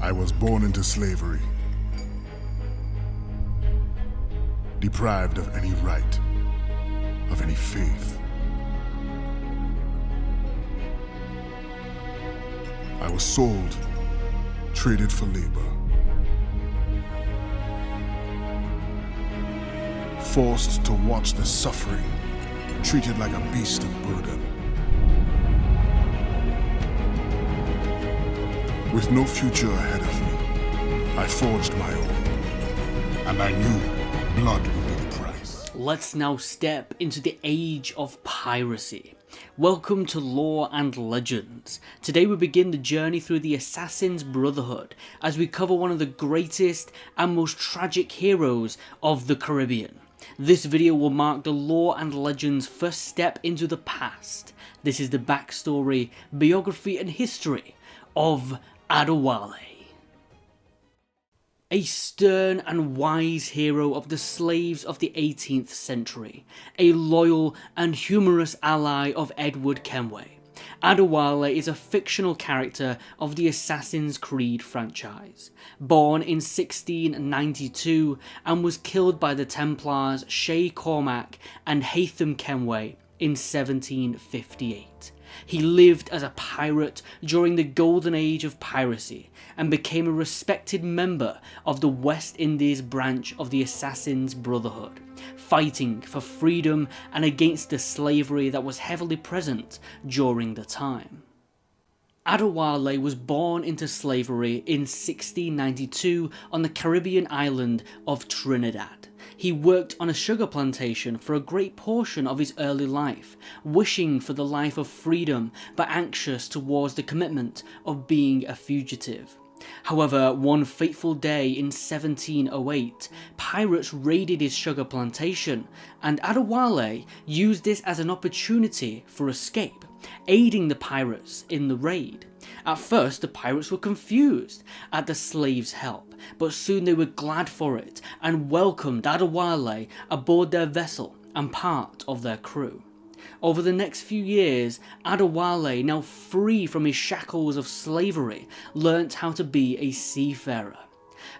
I was born into slavery, deprived of any right, of any faith. I was sold, traded for labor, forced to watch the suffering, treated like a beast of burden. With no future ahead of me, I forged my own, and I knew blood would be the price. Let's now step into the age of piracy. Welcome to Lore and Legends. Today we begin the journey through the Assassin's Brotherhood as we cover one of the greatest and most tragic heroes of the Caribbean. This video will mark the Lore and Legends' first step into the past. This is the backstory, biography and history of Adéwalé. A stern and wise hero of the slaves of the 18th century, a loyal and humorous ally of Edward Kenway, Adéwalé is a fictional character of the Assassin's Creed franchise. Born in 1692 and was killed by the Templars Shay Cormac and Haytham Kenway in 1758. He lived as a pirate during the golden age of piracy and became a respected member of the West Indies branch of the Assassin's Brotherhood, fighting for freedom and against the slavery that was heavily present during the time. Adéwalé was born into slavery in 1692 on the Caribbean island of Trinidad. He worked on a sugar plantation for a great portion of his early life, wishing for the life of freedom but anxious towards the commitment of being a fugitive. However, one fateful day in 1708, pirates raided his sugar plantation, and Adéwalé used this as an opportunity for escape, aiding the pirates in the raid. At first, the pirates were confused at the slaves' help, but soon they were glad for it and welcomed Adéwalé aboard their vessel and part of their crew. Over the next few years, Adéwalé, now free from his shackles of slavery, learnt how to be a seafarer.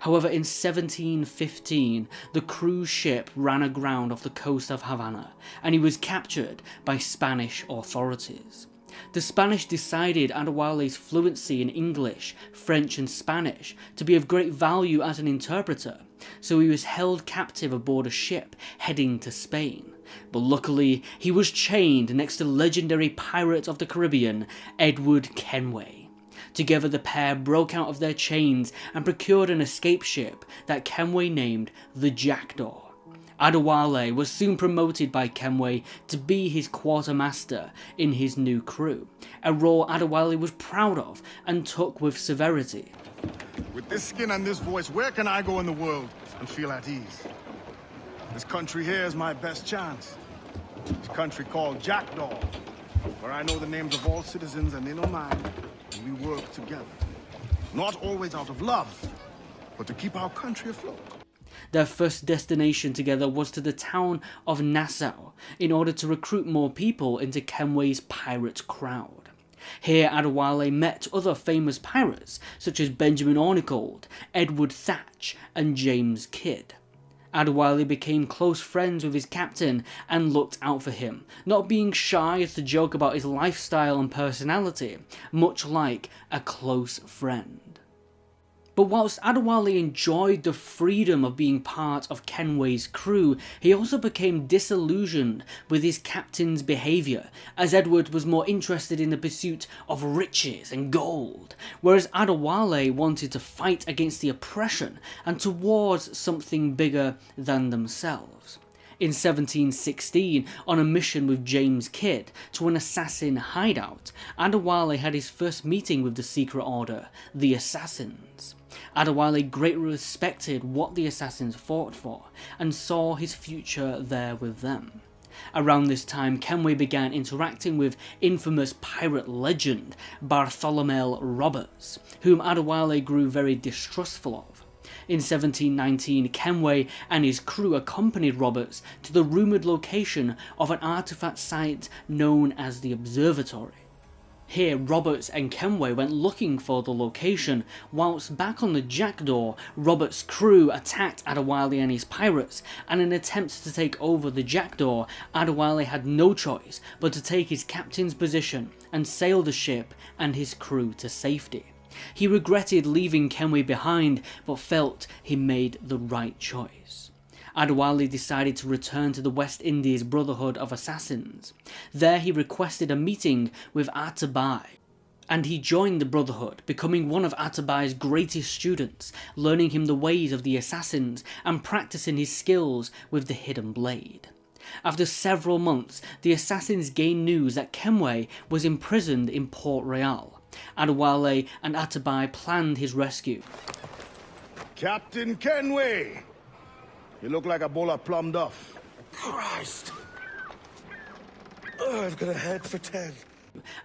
However, in 1715, the cruise ship ran aground off the coast of Havana, and he was captured by Spanish authorities. The Spanish decided Adéwalé's fluency in English, French and Spanish to be of great value as an interpreter, so he was held captive aboard a ship heading to Spain. But luckily, he was chained next to legendary pirate of the Caribbean, Edward Kenway. Together the pair broke out of their chains and procured an escape ship that Kenway named the Jackdaw. Adéwalé was soon promoted by Kenway to be his quartermaster in his new crew, a role Adéwalé was proud of and took with severity. With this skin and this voice, where can I go in the world and feel at ease? This country here is my best chance. This country called Jackdaw, where I know the names of all citizens and they know mine, and we work together. Not always out of love, but to keep our country afloat. Their first destination together was to the town of Nassau in order to recruit more people into Kenway's pirate crowd. Here Adéwalé met other famous pirates such as Benjamin Ornigold, Edward Thatch and James Kidd. Adéwalé became close friends with his captain and looked out for him, not being shy as to joke about his lifestyle and personality, much like a close friend. But whilst Adéwalé enjoyed the freedom of being part of Kenway's crew, he also became disillusioned with his captain's behaviour, as Edward was more interested in the pursuit of riches and gold, whereas Adéwalé wanted to fight against the oppression and towards something bigger than themselves. In 1716, on a mission with James Kidd to an assassin hideout, Adéwalé had his first meeting with the secret order, the Assassins. Adéwalé greatly respected what the Assassins fought for, and saw his future there with them. Around this time, Kenway began interacting with infamous pirate legend Bartholomew Roberts, whom Adéwalé grew very distrustful of. In 1719, Kenway and his crew accompanied Roberts to the rumoured location of an artefact site known as the Observatory. Here, Roberts and Kenway went looking for the location, whilst back on the Jackdaw, Roberts' crew attacked Adéwalé and his pirates, and in an attempt to take over the Jackdaw, Adéwalé had no choice but to take his captain's position and sail the ship and his crew to safety. He regretted leaving Kenway behind, but felt he made the right choice. Adéwalé decided to return to the West Indies Brotherhood of Assassins. There he requested a meeting with Adéwalé, and he joined the Brotherhood, becoming one of Adéwallé's greatest students, learning him the ways of the assassins and practicing his skills with the hidden blade. After several months, the assassins gained news that Kenway was imprisoned in Port Royal. Adéwalé and Adéwalé planned his rescue. Captain Kenway! You look like a bowl of plum duff. Christ! Oh, I've got a head for 10.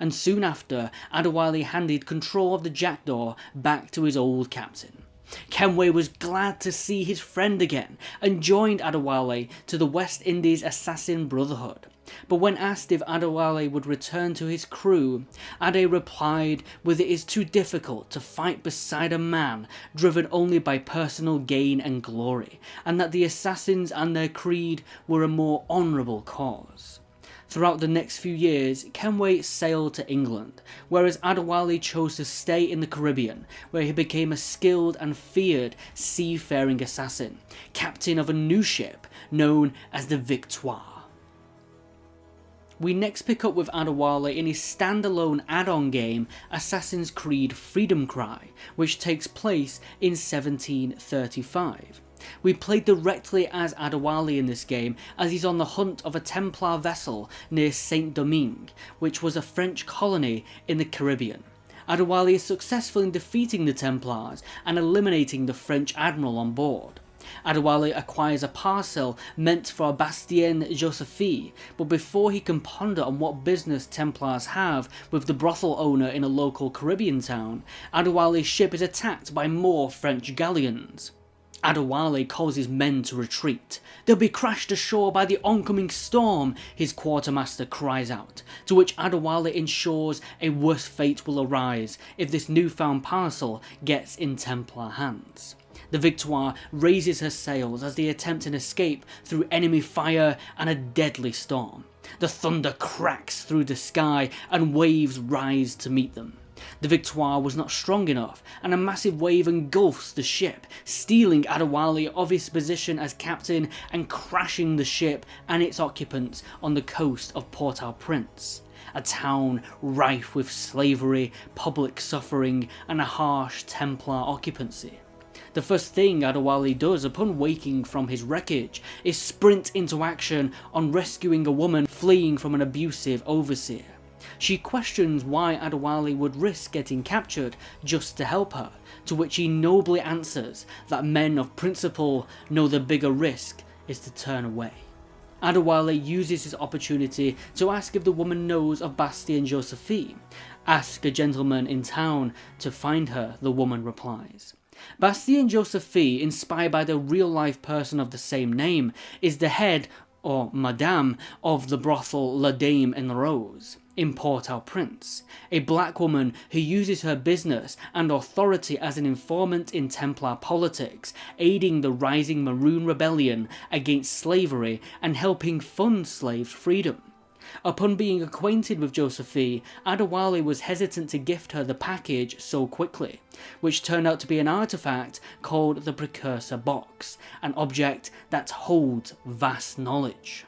And soon after, Adéwalé handed control of the Jackdaw back to his old captain. Kenway was glad to see his friend again and joined Adéwalé to the West Indies Assassin Brotherhood. But when asked if Adéwalé would return to his crew, Adé replied that it is too difficult to fight beside a man driven only by personal gain and glory, and that the assassins and their creed were a more honourable cause. Throughout the next few years, Kenway sailed to England, whereas Adéwalé chose to stay in the Caribbean, where he became a skilled and feared seafaring assassin, captain of a new ship known as the Victoire. We next pick up with Adéwalé in his standalone add-on game Assassin's Creed Freedom Cry, which takes place in 1735. We play directly as Adéwalé in this game, as he's on the hunt of a Templar vessel near Saint-Domingue, which was a French colony in the Caribbean. Adéwalé is successful in defeating the Templars and eliminating the French admiral on board. Adéwalé acquires a parcel meant for Bastien Josephine, but before he can ponder on what business Templars have with the brothel owner in a local Caribbean town, Adéwalé's ship is attacked by more French galleons. Adéwalé calls his men to retreat. "They'll be crashed ashore by the oncoming storm," his quartermaster cries out, to which Adéwalé ensures a worse fate will arise if this newfound parcel gets in Templar hands. The Victoire raises her sails as they attempt an escape through enemy fire and a deadly storm. The thunder cracks through the sky and waves rise to meet them. The Victoire was not strong enough, and a massive wave engulfs the ship, stealing Adéwalé of his position as captain and crashing the ship and its occupants on the coast of Port-au-Prince, a town rife with slavery, public suffering, and a harsh Templar occupancy. The first thing Adéwalé does upon waking from his wreckage is sprint into action on rescuing a woman fleeing from an abusive overseer. She questions why Adéwalé would risk getting captured just to help her, to which he nobly answers that men of principle know the bigger risk is to turn away. Adéwalé uses his opportunity to ask if the woman knows of Bastien Josephine. "Ask a gentleman in town to find her," the woman replies. Bastien Josephine, inspired by the real-life person of the same name, is the head, or madame, of the brothel La Dame en Rose in Port-au-Prince, a black woman who uses her business and authority as an informant in Templar politics, aiding the rising Maroon rebellion against slavery and helping fund slaves' freedom. Upon being acquainted with Josephine, Adéwalé was hesitant to gift her the package so quickly, which turned out to be an artifact called the Precursor Box, an object that holds vast knowledge.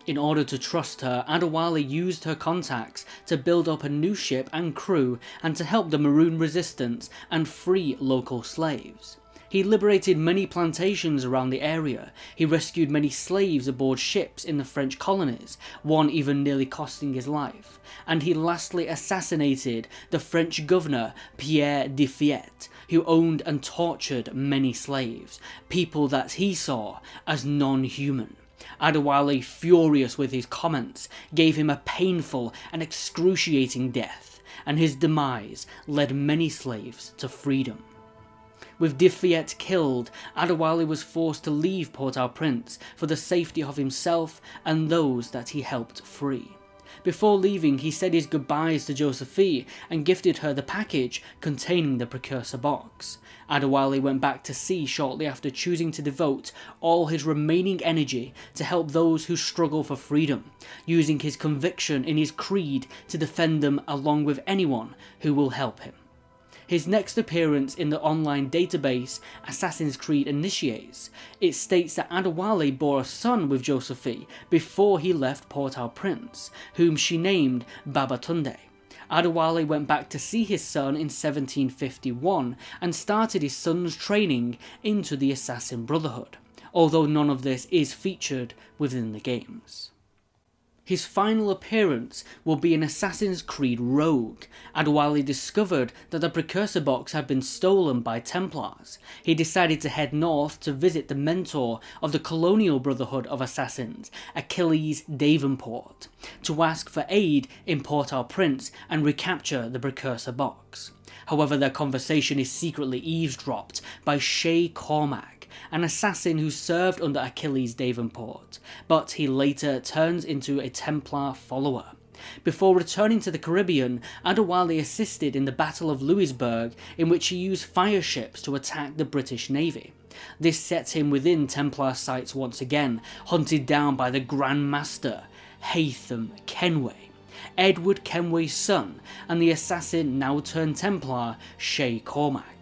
In order to trust her, Adéwalé used her contacts to build up a new ship and crew and to help the Maroon resistance and free local slaves. He liberated many plantations around the area, he rescued many slaves aboard ships in the French colonies, one even nearly costing his life, and he lastly assassinated the French governor Pierre de Fiette, who owned and tortured many slaves, people that he saw as non-human. Adéwalé, furious with his comments, gave him a painful and excruciating death, and his demise led many slaves to freedom. With de Fiette killed, Adéwalé was forced to leave Port-au-Prince for the safety of himself and those that he helped free. Before leaving, he said his goodbyes to Josephine and gifted her the package containing the precursor box. Adéwalé went back to sea shortly after, choosing to devote all his remaining energy to help those who struggle for freedom, using his conviction in his creed to defend them along with anyone who will help him. His next appearance in the online database Assassin's Creed Initiates, it states that Adéwalé bore a son with Josephine before he left Port-au-Prince, whom she named Babatunde. Adéwalé went back to see his son in 1751 and started his son's training into the Assassin Brotherhood, although none of this is featured within the games. His final appearance will be in Assassin's Creed Rogue. Adéwalé discovered that the precursor box had been stolen by Templars. He decided to head north to visit the mentor of the colonial brotherhood of assassins, Achilles Davenport, to ask for aid in Port-au-Prince and recapture the precursor box. However, their conversation is secretly eavesdropped by Shay Cormac, an assassin who served under Achilles Davenport, but he later turns into a Templar follower. Before returning to the Caribbean, Adéwalé assisted in the Battle of Louisbourg, in which he used fire ships to attack the British Navy. This sets him within Templar sights once again, hunted down by the Grand Master, Haytham Kenway, Edward Kenway's son, and the assassin now turned Templar, Shay Cormac.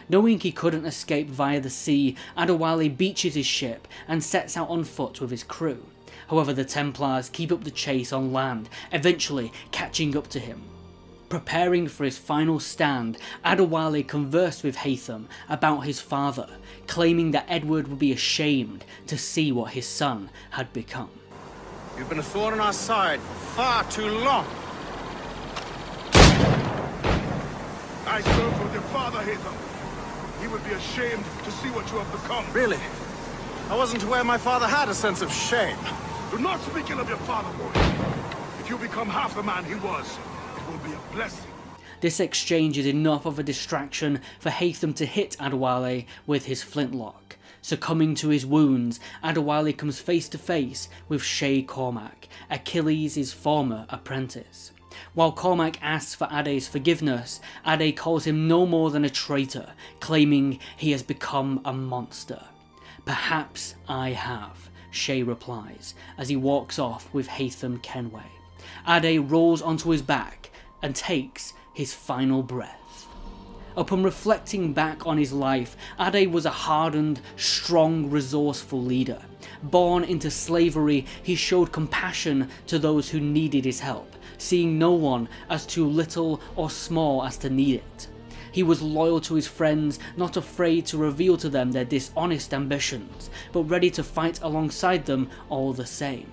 Knowing he couldn't escape via the sea, Adéwalé beaches his ship and sets out on foot with his crew. However, the Templars keep up the chase on land, eventually catching up to him. Preparing for his final stand, Adéwalé conversed with Haytham about his father, claiming that Edward would be ashamed to see what his son had become. You've been a thorn in our side for far too long. I served with your father, Haytham. He would be ashamed to see what you have become. Really? I wasn't aware my father had a sense of shame. Do not speak ill of your father, boy. If you become half the man he was, it will be a blessing. This exchange is enough of a distraction for Haytham to hit Adéwalé with his flintlock. Succumbing to his wounds, Adéwalé comes face to face with Shay Cormac, Achilles' former apprentice. While Cormac asks for Adé's forgiveness, Adé calls him no more than a traitor, claiming he has become a monster. "Perhaps I have," Shay replies, as he walks off with Haytham Kenway. Adé rolls onto his back and takes his final breath. Upon reflecting back on his life, Adé was a hardened, strong, resourceful leader. Born into slavery, he showed compassion to those who needed his help, seeing no one as too little or small as to need it. He was loyal to his friends, not afraid to reveal to them their dishonest ambitions, but ready to fight alongside them all the same.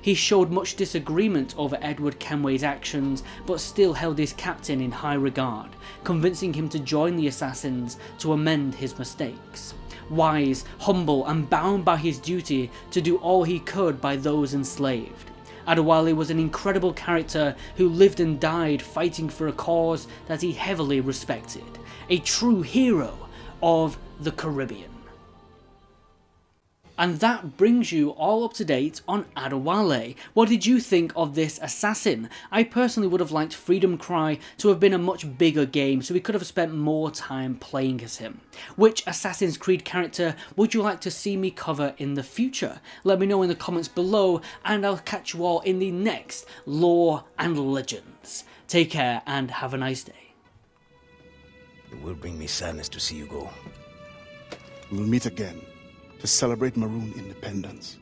He showed much disagreement over Edward Kenway's actions, but still held his captain in high regard, convincing him to join the assassins to amend his mistakes. Wise, humble, and bound by his duty to do all he could by those enslaved, Adéwalé was an incredible character who lived and died fighting for a cause that he heavily respected. A true hero of the Caribbean. And that brings you all up to date on Adéwalé. What did you think of this assassin? I personally would have liked Freedom Cry to have been a much bigger game, so we could have spent more time playing as him. Which Assassin's Creed character would you like to see me cover in the future? Let me know in the comments below, and I'll catch you all in the next Lore and Legends. Take care and have a nice day. It will bring me sadness to see you go. We'll meet again to celebrate Maroon independence.